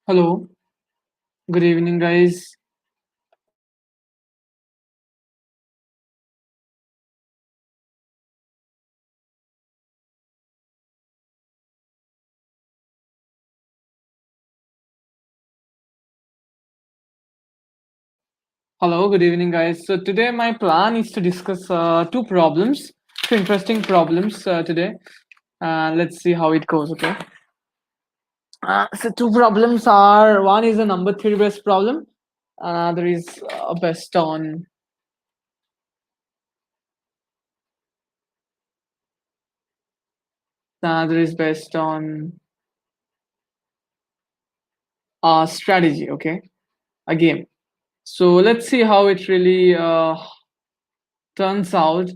Hello, good evening, guys. Hello, good evening, guys. So today my plan is to discuss two interesting problems today. Let's see how it goes. Okay. So two problems are one is a number theory based problem, another is based on another is based on strategy. Okay, a game. So let's see how it really turns out.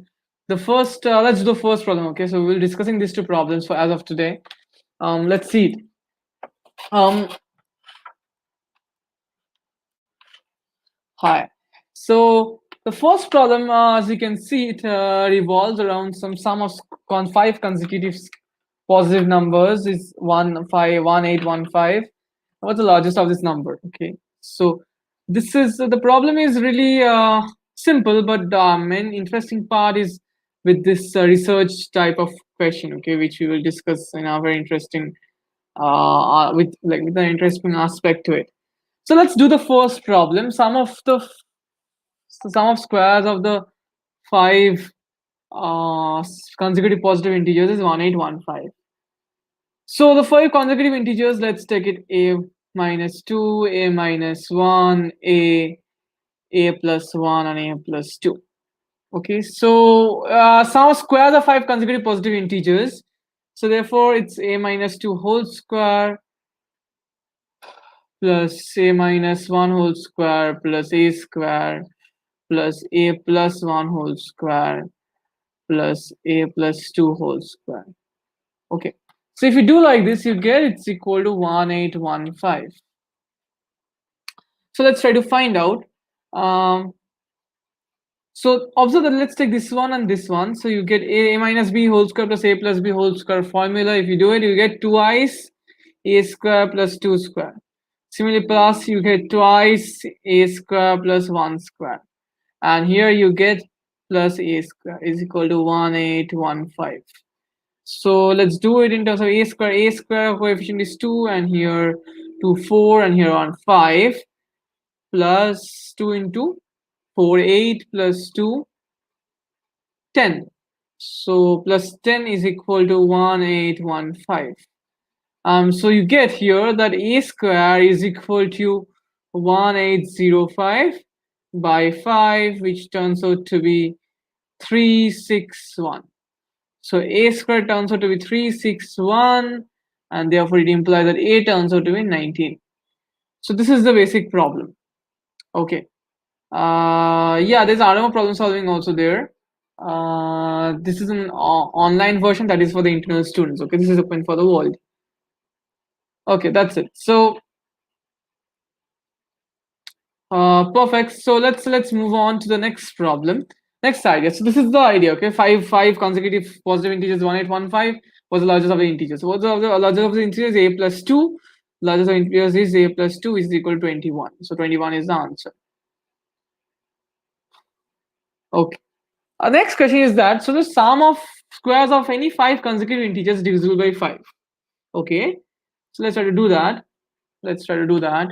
Let's do the first problem. Okay, so we'll be discussing these two problems for as of today. Let's see it. Um, Hi. So the first problem, as you can see, it revolves around some sum of five consecutive positive numbers is 1, 5, 1, 8, 1, 5. What's the largest of this number? Okay. So this is the problem is really simple, but the main interesting part is with this research type of question. Okay, which we will discuss in a very interesting with an interesting aspect to it. So let's do the first problem. Sum of squares of the five consecutive positive integers is 1815. So the five consecutive integers, let's take it a minus 2, a minus 1, a plus 1, and a plus 2. Okay, so sum of squares of five consecutive positive integers. So therefore, it's a minus 2 whole square plus a minus 1 whole square plus a square plus a plus 1 whole square plus a plus 2 whole square. Okay. So if you do like this, you get it's equal to 1815. So let's try to find out. Um, so observe that let's take this one and this one. So you get a minus b whole square plus a plus b whole square formula. If you do it, you get twice a square plus 2 square. Similarly, plus you get twice a square plus 1 square. And here you get plus a square is equal to 1815. So let's do it in terms of a square. A square coefficient is 2, and here 2, 4, and here on 5, plus 2 into 4, 8, plus 2, 10. So plus 10 is equal to 1815. So you get here that a square is equal to 1805 by 5, which turns out to be 361. So a square turns out to be 361, and therefore it implies that a turns out to be 19. So this is the basic problem. Okay. Yeah, there's INMO problem solving also there. This is an online version that is for the internal students. Okay, this is open for the world. Okay, that's it. So perfect. So let's move on to the next problem. Next idea. So this is the idea. Okay, five consecutive positive integers 1815 was the largest of the integers. So what's the largest of the integers? A plus 2. Largest of the integers is a plus 2 is equal to 21. So 21 is the answer. Okay. Next question is that so the sum of squares of any five consecutive integers is divisible by 5. Okay. So let's try to do that. Let's try to do that.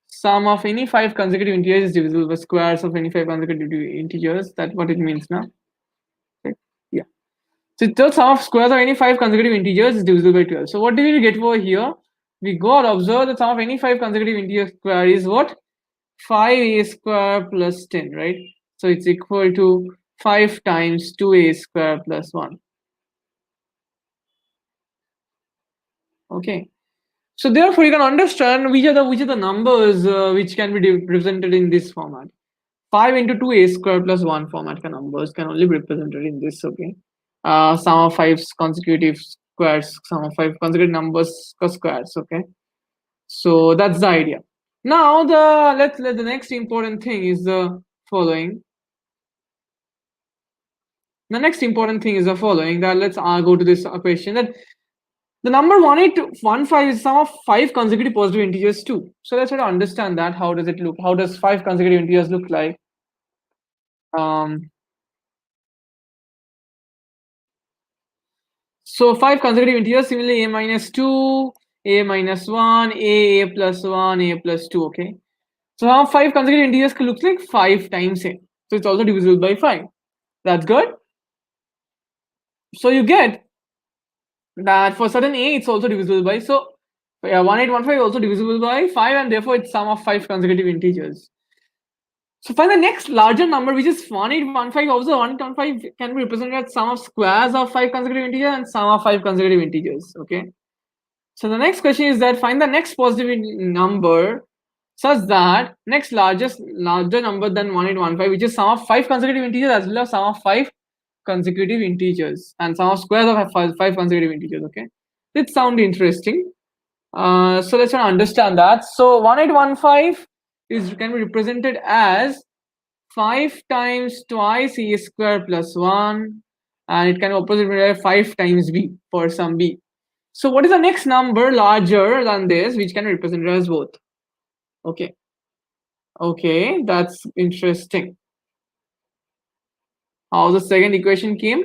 Sum of any five consecutive integers is divisible by squares of any five consecutive integers. That's what it means now. Okay. Yeah. So the sum of squares of any five consecutive integers is divisible by 12. So what do we get over here? We got observe the sum of any five consecutive integer square is what? 5a square plus 10, right? So it's equal to 5 times 2a square plus 1. Okay. So therefore, you can understand which are the numbers which can be represented in this format. 5 into 2a square plus 1 format numbers can only be represented in this. Okay. Sum of five consecutive squares, sum of five consecutive numbers squares. Okay. So that's the idea. Now the next important thing is the following. The next important thing is the following. That let's go to this question that The number 1815 is sum of 5 consecutive positive integers too. So let's try to understand that. How does it look? How does 5 consecutive integers look like? Um, so 5 consecutive integers, similarly a minus 2, a minus 1, a plus 1, a plus 2, okay? So how 5 consecutive integers looks like 5 times a. So it's also divisible by 5. That's good. So you get that for certain a, it's also divisible by, so yeah, 1815 is also divisible by 5, and therefore it's sum of 5 consecutive integers. So find the next larger number, which is 1815. Also, 1815 can be represented as sum of squares of 5 consecutive integers and sum of 5 consecutive integers. Okay. So the next question is that find the next positive number such that next larger number than 1815, which is sum of 5 consecutive integers as well as sum of 5 consecutive integers and sum of squares of five consecutive integers. Okay. It sounds interesting. So let's try to understand that. So 1815 is can be represented as 5 times twice a square plus 1, and it can be opposite by 5 times b for some b. So what is the next number larger than this which can be represented as both? Okay. Okay, that's interesting. How the second equation came?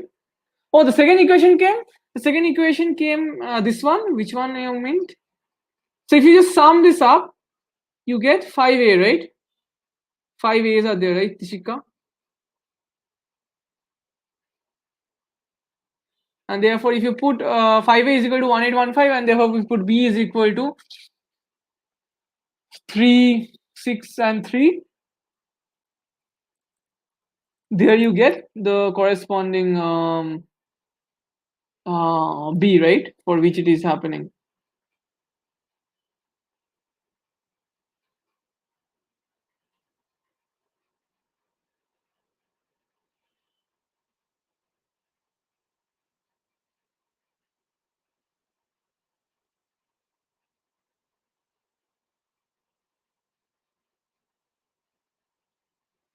Oh, the second equation came? The second equation came this one. Which one you meant? So if you just sum this up, you get 5a, right? 5 A's are there, right, Tishika? And therefore, if you put 5A is equal to 1815, and therefore we put B is equal to 3, 6, and 3, there you get the corresponding B, right, for which it is happening.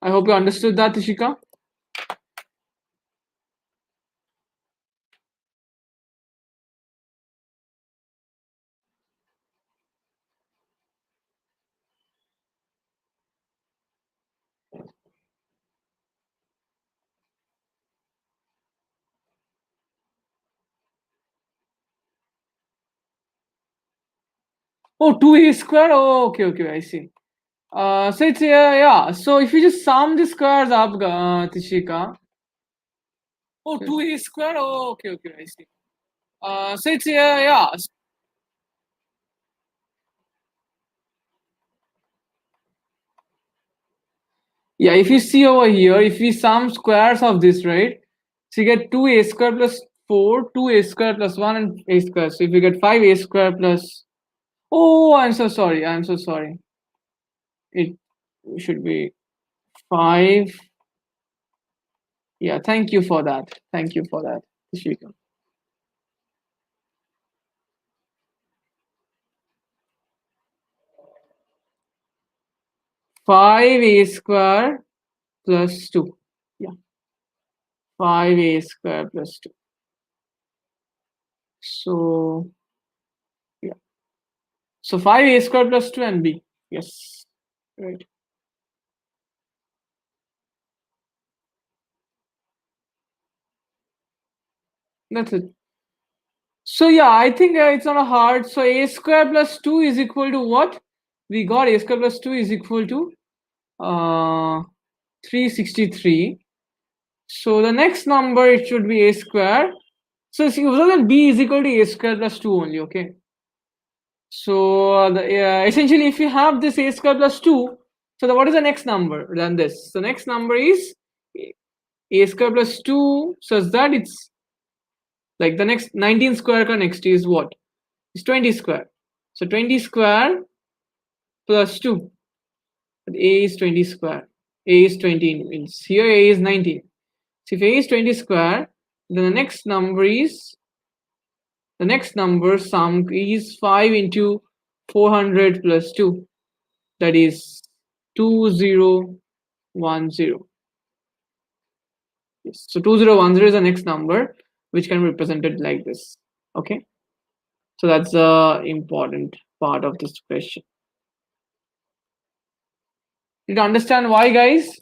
I hope you understood that, Tishika. Oh, 2A square. Oh, okay, okay, I see. So it's yeah. So if you just sum the squares up, Tishika. Oh, 2A square. Oh, okay, okay, I see. So it's yeah. Yeah, if you see over here, if we sum squares of this, right? So you get 2a square plus 4, 2a square plus 1, and a square. So if you get 5a square plus. Oh, I'm so sorry. I'm so sorry. It should be 5. Yeah, thank you for that. Thank you for that, Tishika. 5a square plus 2. Yeah, 5a square plus 2. So, yeah. So 5a square plus 2 and b. Yes. Right. That's it. So yeah, I think it's not a hard. So a square plus 2 is equal to what? We got a square plus 2 is equal to uh, 363. So the next number, it should be a square. So see, that b is equal to a square plus 2 only, okay? So essentially, if you have this a square plus 2, so what is the next number than this? The next number is a square plus 2, such that it's like the next 19 square next is what? It's 20 square. So 20 square plus 2. But a is 20 square. A is 20 means here a is 19. So if a is 20 square, then the next number sum is 5 into 400 plus 2. That is 2010. Yes. So 2010 is the next number which can be represented like this. Okay. So that's the important part of this question. Did you understand why, guys?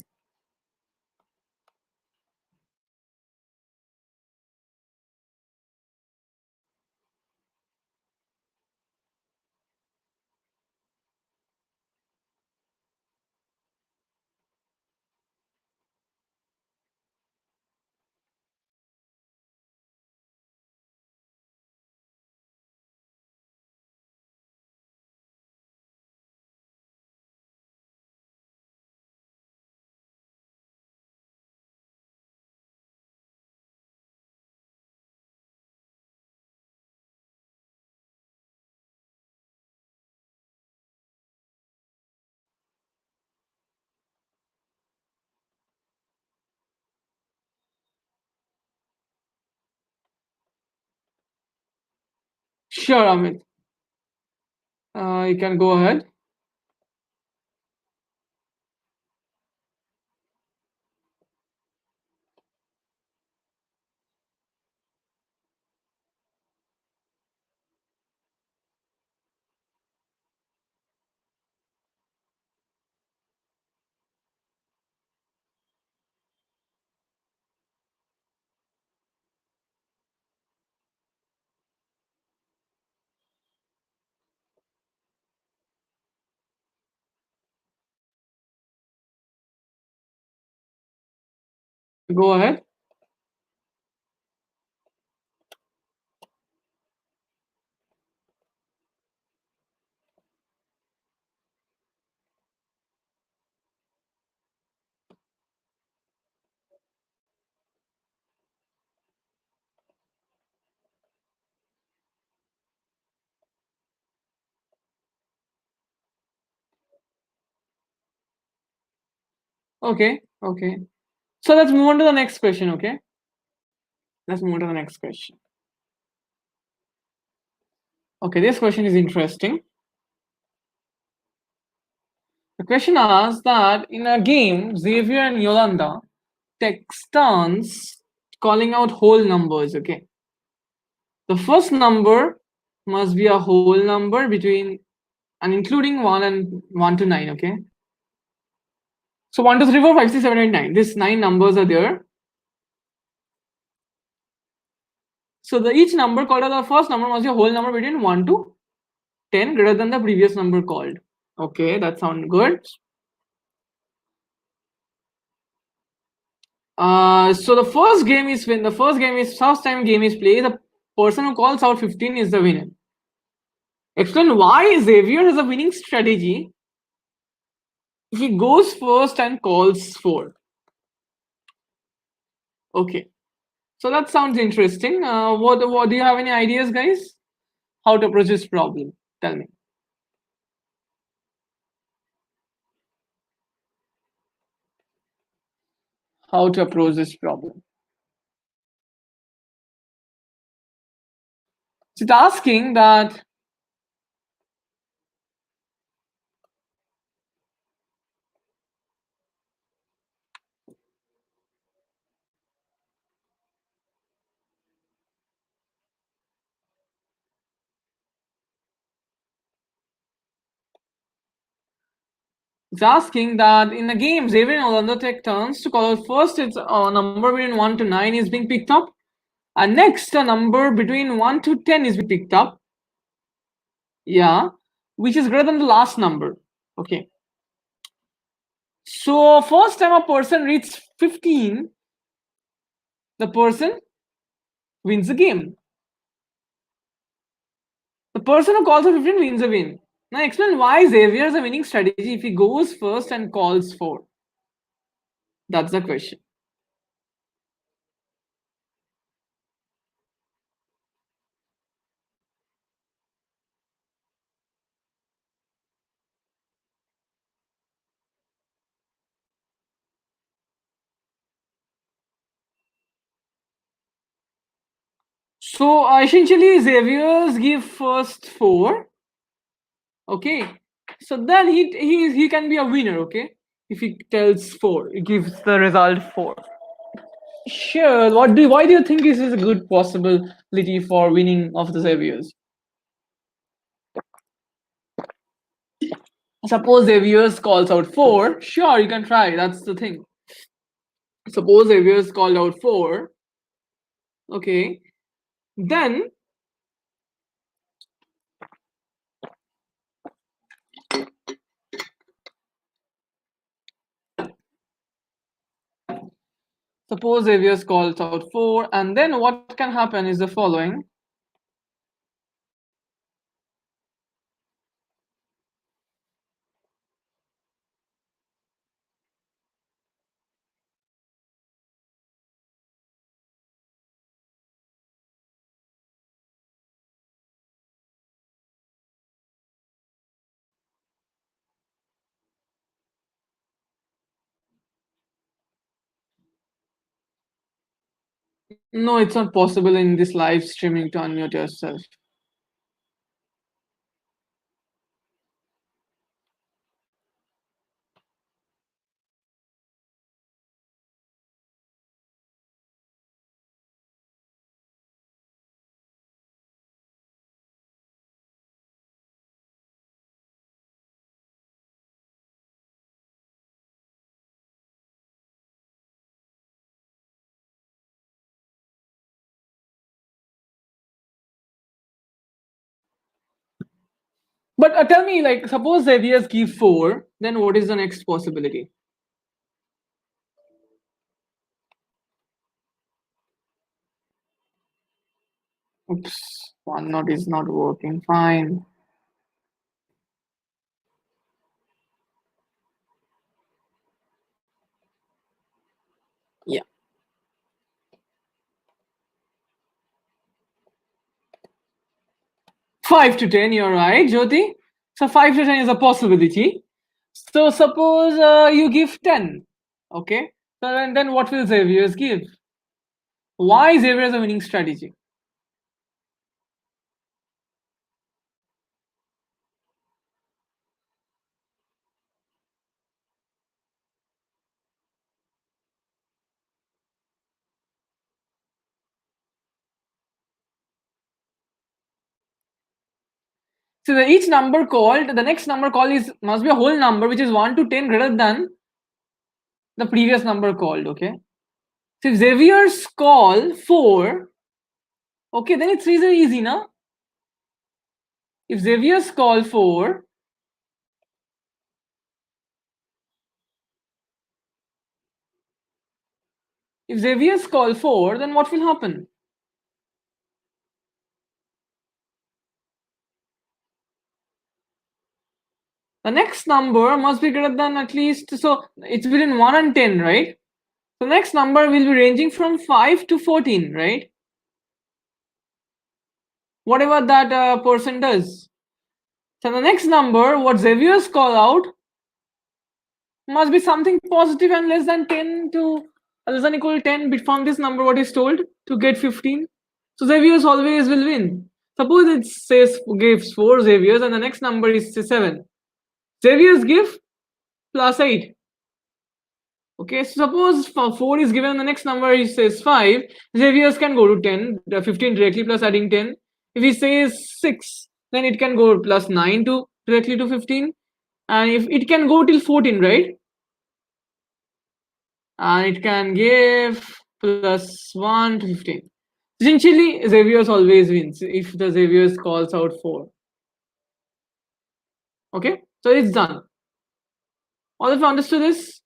Sure, Amit. You can go ahead. Go ahead. Okay, okay. So let's move on to the next question, okay? Let's move on to the next question. Okay, this question is interesting. The question asks that in a game, Xavier and Yolanda take turns calling out whole numbers, okay? The first number must be a whole number between and including 1 and 1 to 9, okay? So 1, 2, 3, 4, 5, 6, 7, 8, 9. These 9 numbers are there. So each number called as the first number must be a whole number between 1 to 10 greater than the previous number called. Okay, that sounds good. So the first game is when the first time game is played, the person who calls out 15 is the winner. Explain why Xavier has a winning strategy. He goes first and calls 4. Okay, so that sounds interesting. What do you have any ideas, guys? How to approach this problem? Tell me. How to approach this problem? It's asking that in a game, Xavier and Orlando take turns to call out first. It's a number between 1 to 9 is being picked up, and next a number between 1 to 10 is being picked up. Yeah, which is greater than the last number. Okay. So first time a person reaches 15, the person wins the game. The person who calls for 15 wins a win. Now explain why Xavier is a winning strategy if he goes first and calls 4. That's the question. So essentially Xavier's give first 4. Okay. So then he can be a winner, okay? If he tells 4, he gives the result 4. Sure. Why do you think this is a good possibility for winning of the Xaviers? Suppose Xavier's calls out 4. Sure, you can try. That's the thing. Suppose Xavier's called out 4. Okay. Then suppose Xavier's calls out 4, and then what can happen is the following. No, it's not possible in this live streaming to unmute yourself. But tell me, like, suppose Xavier's give 4, then what is the next possibility? Oops, one note is not working. Fine. Yeah. 5 to 10, you're right, Jyoti. So 5 to 10 is a possibility. So suppose you give 10. Okay. So then what will Xavier's give? Why Xavier is a winning strategy? So each number called, the next number called is must be a whole number which is 1 to 10 greater than the previous number called. Okay. So if Xavier's call 4, okay, then it's really easy, now. If Xavier's call 4, if Xavier's call 4, then what will happen? The next number must be greater than at least, so it's between 1 and 10, right? The next number will be ranging from 5 to 14, right? Whatever that person does. So the next number, what Xavier's call out, must be something positive and less than 10 to less than equal to 10 bit from this number what is told to get 15. So Xavier's always will win. Suppose it says gives 4 Xavier's and the next number is 7. Xavier's give plus 8. Okay, so suppose 4 is given, the next number he says 5, Xavier's can go to 10, 15 directly plus adding 10. If he says 6, then it can go plus 9 to directly to 15. And if it can go till 14, right? And it can give plus 1 to 15. Essentially, Xavier's always wins if the Xavier's calls out 4. Okay, so it's done. All of you understood this?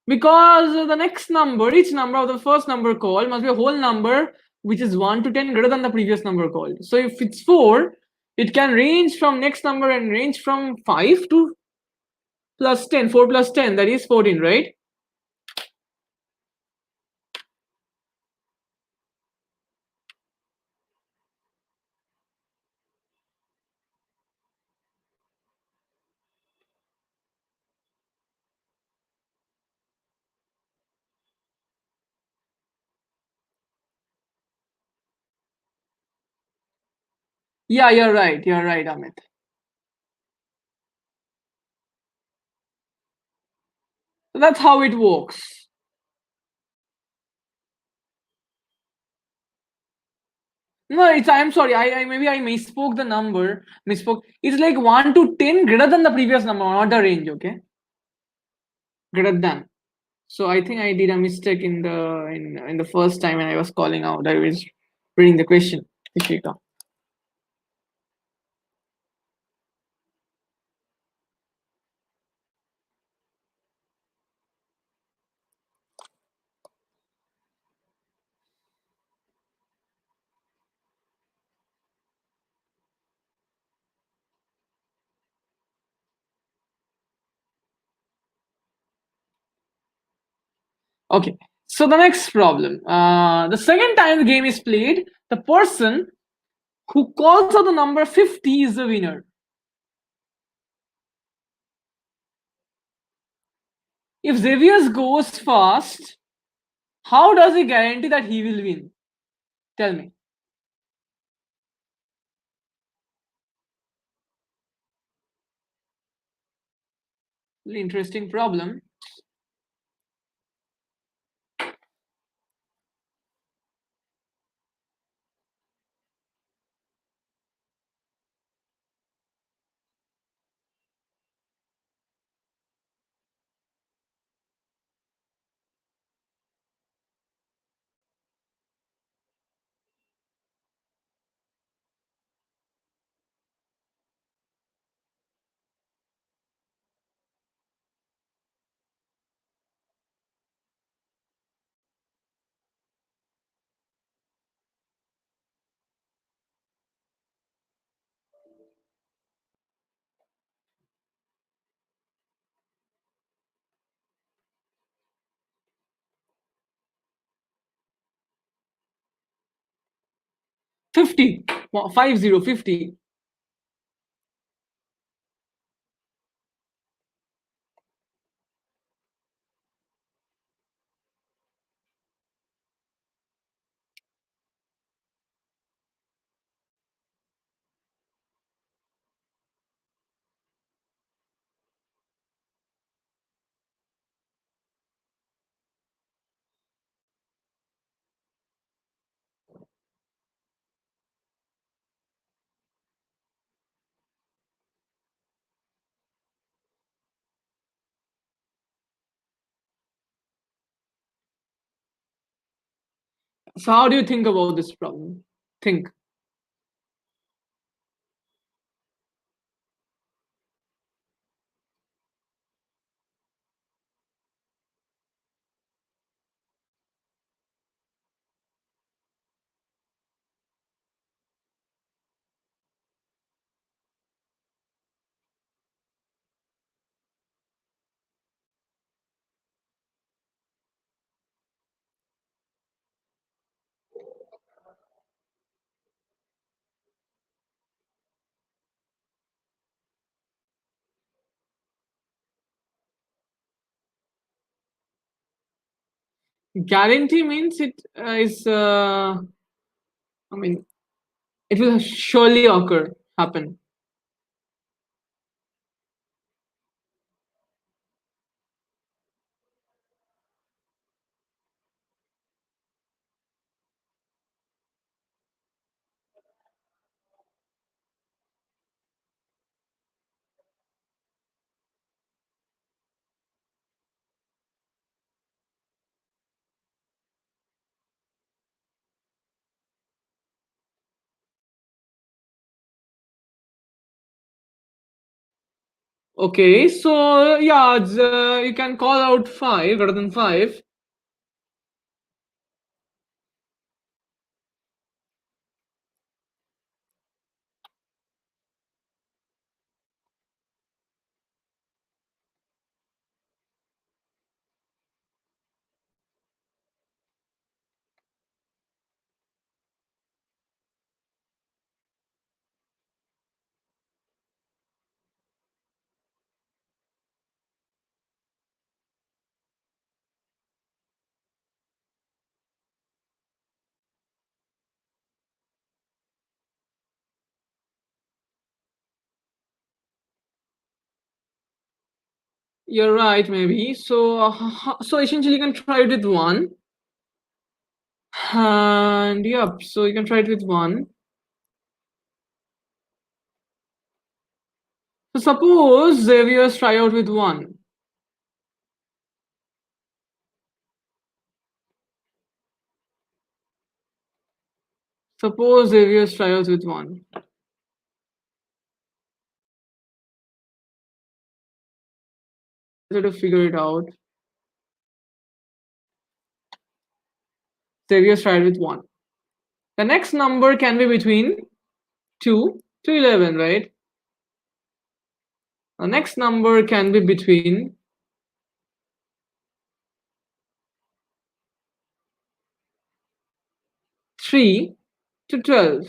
Because the next number, each number of the first number called must be a whole number which is 1 to 10 greater than the previous number called. So if it's 4, it can range from next number and range from 5 to plus 10. 4 plus 10, that is 14, right? Yeah, you're right. You're right, Amit. So that's how it works. No, it's I'm sorry. I maybe I misspoke the number. Misspoke. It's like 1 to 10 greater than the previous number, not the range. Okay, greater than. So I think I did a mistake in the first time when I was calling out. I was reading the question. Ishika. Okay. So the next problem. The second time the game is played, the person who calls out the number 50 is the winner. If Xavier goes fast, how does he guarantee that he will win? Tell me. Really interesting problem. Fifty, 50, 50. So how do you think about this problem? Think. Guarantee means it is. I mean, it will surely occur, happen. Okay, so yeah, you can call out five rather than five. You're right, maybe. So, so essentially, you can try it with one. And yep, so you can try it with 1. So suppose Xavier's try out with 1. Suppose Xavier's try out with 1. Try to figure it out. Xavier's tried with 1. The next number can be between 2 to 11, right? The next number can be between 3 to 12.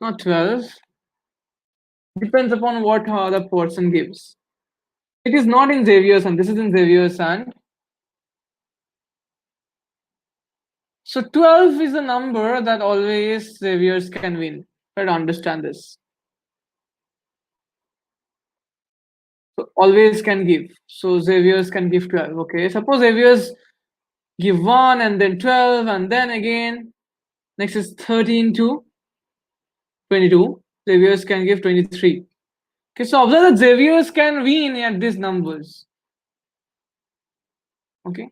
Not 12. Depends upon what the person gives. It is not in Xavier's hand. This is in Xavier's hand. So 12 is a number that always Xavier's can win. Try to understand this. So always can give. So Xavier's can give 12. Okay. Suppose Xavier's give 1 and then 12 and then again. Next is 13 to 22. Xavier's can give 23. Okay, so observe that Xavier's can win at these numbers. Okay,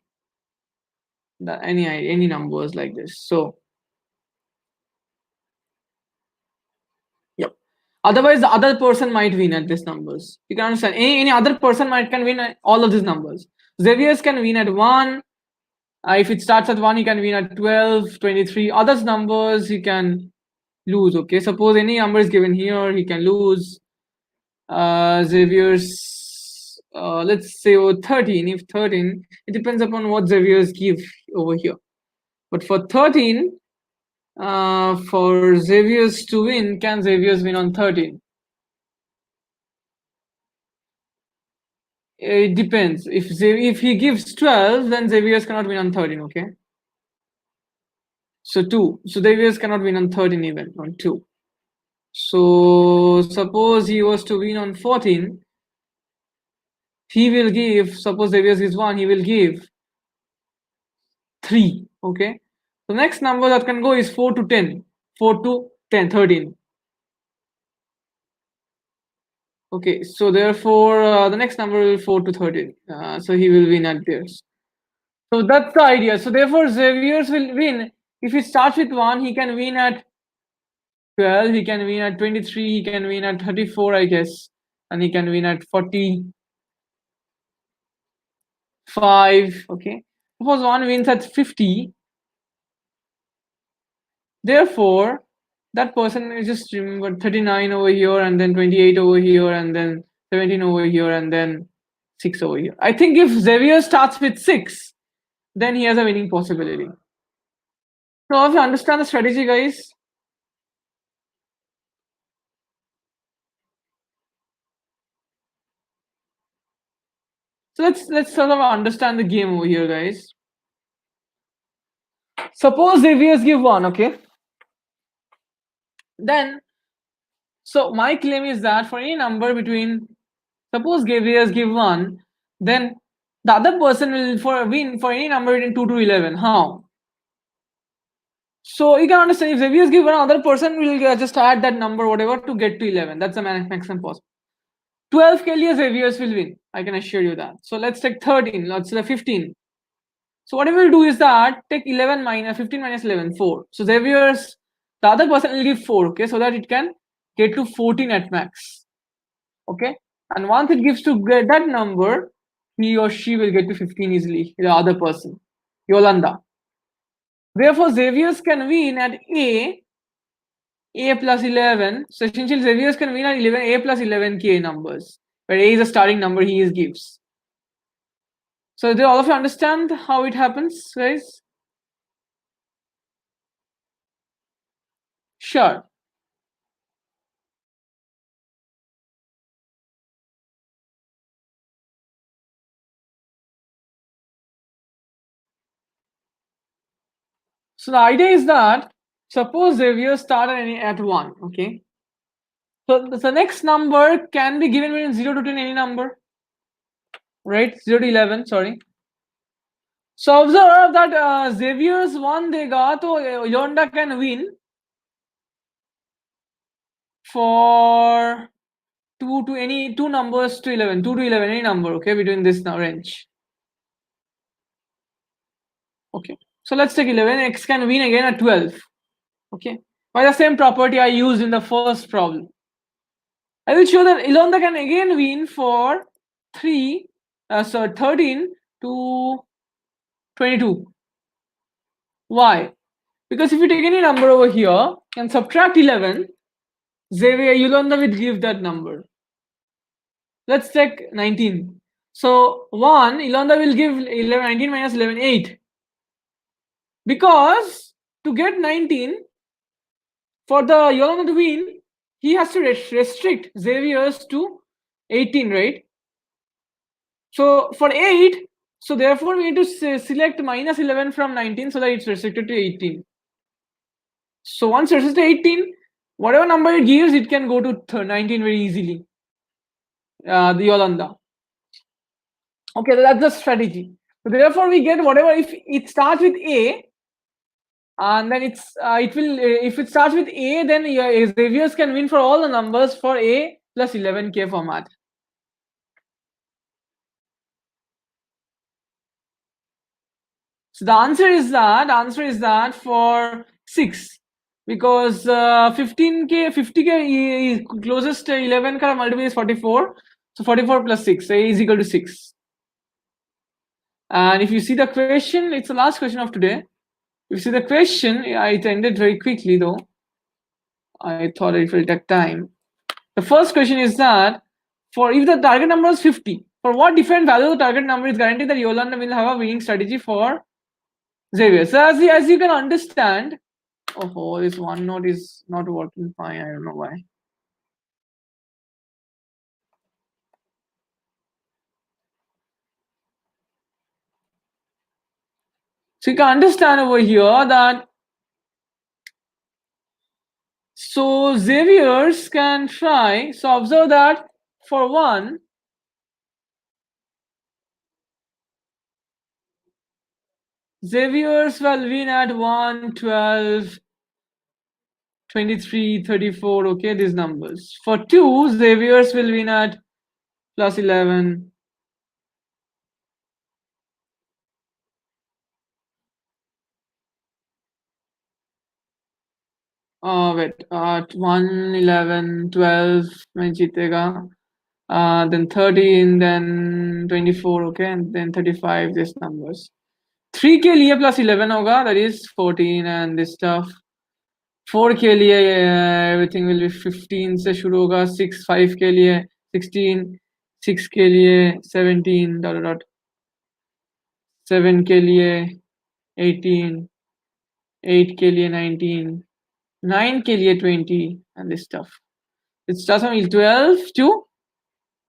any numbers like this. So, yep. Otherwise, the other person might win at these numbers. You can understand. Any other person can win at all of these numbers. Xavier's can win at 1. If it starts at 1, he can win at 12, 23. Others numbers he can lose. Okay, suppose any number is given here, he can lose. Xavier's, let's say 13. If 13, it depends upon what Xavier's give over here. But for 13, for Xavier's to win, can Xavier's win on 13? It depends. If he gives 12, then Xavier's cannot win on 13. Okay. So 2. So Xavier's cannot win on 13 even on 2. So suppose he was to win on 14. He will give, suppose Xavier's is 1, he will give 3. Okay. The next number that can go is 4 to 10. 4 to 10, 13. Okay, so therefore the next number will be 4 to 13. So he will win at this. So that's the idea. So therefore Xavier's will win. If he starts with 1, he can win at 12, he can win at 23, he can win at 34, I guess. And he can win at 45. Okay. Suppose 1 wins at 50. Therefore, that person is just remember 39 over here and then 28 over here and then 17 over here and then 6 over here. I think if Xavier starts with 6, then he has a winning possibility. So if you understand the strategy, guys. So let's sort of understand the game over here, guys. Suppose Xavier's give 1, okay? Then, so my claim is that for any number between, suppose Xavier's give 1, then the other person will win for any number between 2 to 11. How? So you can understand if Xavier's give 1, other person will just add that number, whatever, to get to 11. That's the maximum possible. 12 ke liye Xavier's will win. I can assure you that. So let's take 13. Let's say 15. So what we will do is that take 11 minus 15 minus 11, 4. So Xavier's, the other person will give 4, okay, so that it can get to 14 at max. Okay, and once it gives to get that number, he or she will get to 15 easily, the other person, Yolanda. Therefore, Xavier's can win at A plus 11. So essentially, Xavier's can win at 11, A plus 11k numbers, where A is a starting number he gives. So do all of you understand how it happens, guys? Sure. So the idea is that suppose Xavier started at 1, okay? So the next number can be given between 0 to 10, any number, right? 0 to 11, sorry. So observe that Xavier's one देगा तो Yolanda can win for two numbers to 11, 2 to 11, any number, okay, between this range. Okay, so let's take 11. X can win again at 12. Okay, by the same property I used in the first problem. I will show that Ilonda can again win for 13 to 22. Why? Because if you take any number over here and subtract 11, Xavier Yolanda will give that number. Let's take 19. So 1, Yolanda will give 19 minus 11, 8. Because to get 19, for the Yolanda to win, he has to restrict Xavier's to 18, right? So for 8, so therefore we need to select minus 11 from 19 so that it's restricted to 18. So once restricted to 18, whatever number it gives, it can go to 19 very easily. The Yolanda. Okay, that's the strategy. So therefore we get whatever, if it starts with A, and then it will, if it starts with A, then Xavier's can win for all the numbers for A plus 11K format. So the answer is that for 6, because 15K 50K is closest 11 ka multiple is 44, so 44 plus 6 is equal to 6. And if you see the question, it's the last question of today. If you see the question, it ended very quickly though. I thought it will take time. The first question is that for if the target number is 50, for what different value of the target number is guaranteed that Yolanda will have a winning strategy for Xavier. So as you can understand, oh, this OneNote is not working fine. I don't know why. So you can understand over here that so Xavier's can try. So observe that for 1, Xavier's will win at 1, 12, 23, 34. Okay, these numbers. For 2, Xavier's will win at plus 11. Wait, 1, 11, 12 में जीतेगा. Then 13, then 24, okay, and then 35, these numbers. 3 के लिए plus 11 होगा, that is 14, and this stuff. 4 के लिए everything will be 15 से शुरू होगा. 6, 5 के लिए 16, 6 के लिए 17, dot dot dot. 7 के लिए 18, 8 के लिए 19, 9 के लिए 20, and this stuff. It starts from 12 to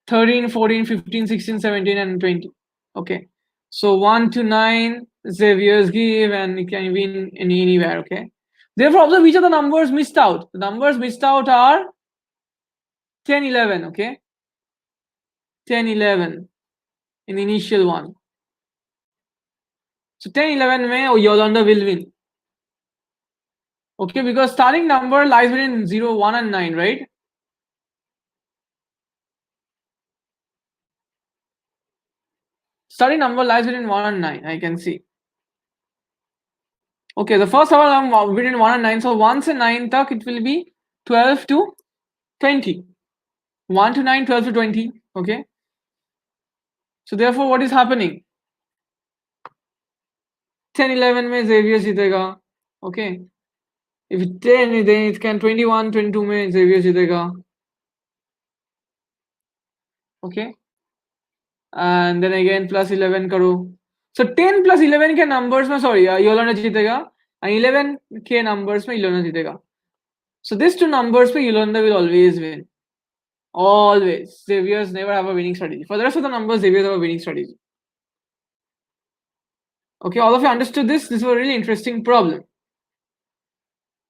13, 14, 15, 16, 17, and 20. Okay. So 1 to 9, Xavier's give, and it can win anywhere. Okay. Therefore, observe which of the numbers missed out. The numbers missed out are 10, 11. Okay. 10, 11 in the initial one. So 10, 11 mein Yolanda will win. Okay, because starting number lies between 0, 1, and 9, right? Starting number lies between 1 and 9, I can see. Okay, the first number between 1 and 9. So 1 से 9 तक it will be 12 to 20. 1 to 9, 12 to 20. Okay. So therefore, what is happening? 10, 11 में Xavier जीतेगा. Okay. If 10, then it can 21, 22 में Xavier जीतेगा. Okay. And then again plus 11 करो. So 10 plus 11 के numbers में sorry, Yolanda जीतेगा. And 11 के numbers में Yolanda जीतेगा. So these two numbers पे Yolanda will always win. Always. Xavier's never have a winning strategy. For the rest of the numbers, Xavier's have a winning strategy. Okay, all of you understood this? This was a really interesting problem.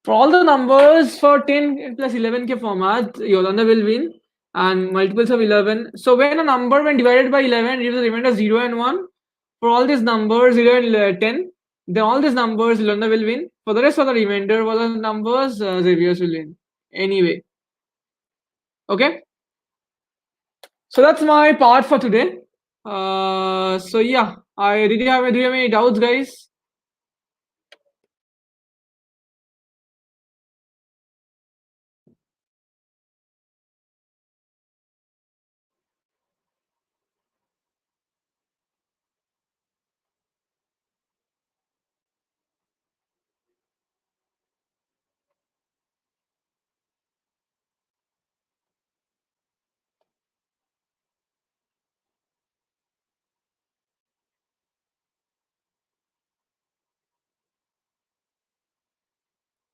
For all the numbers for 10 plus 11 ke format, Yolanda will win and multiples of 11. So when a number when divided by 11 gives a remainder 0 and 1, For all these numbers 0 and 10, then all these numbers Lunda will win. For the rest of the remainder of the numbers, Xavier's will win. Anyway, okay. So that's my part for today. So yeah, I do you have any doubts, guys?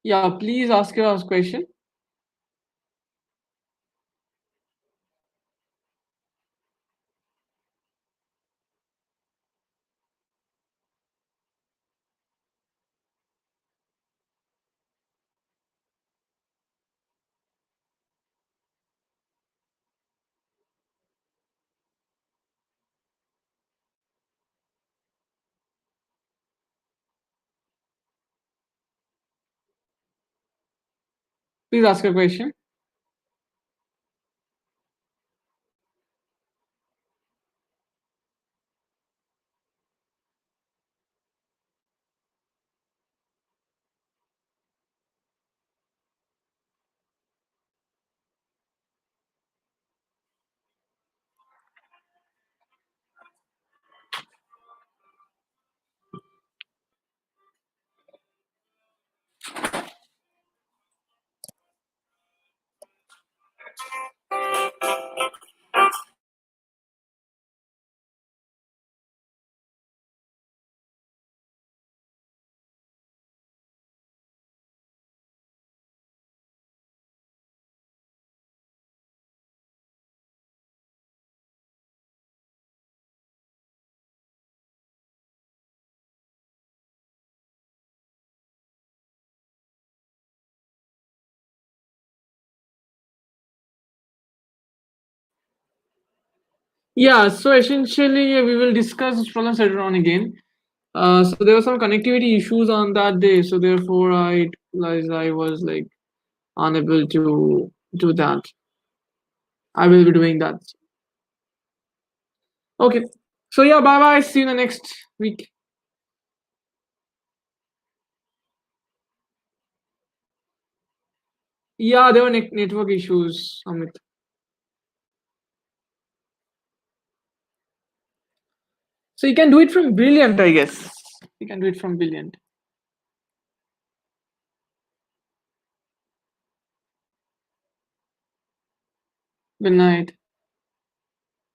Yeah, please ask your question. Please ask your question. Yeah, so essentially we will discuss this problem later on again. So there were some connectivity issues on that day, so therefore I realized I was like unable to do that. I will be doing that. Okay. So yeah, bye bye. See you in the next week. Yeah, there were network issues, Amit. So you can do it from Brilliant, I guess. You can do it from Brilliant. Good night.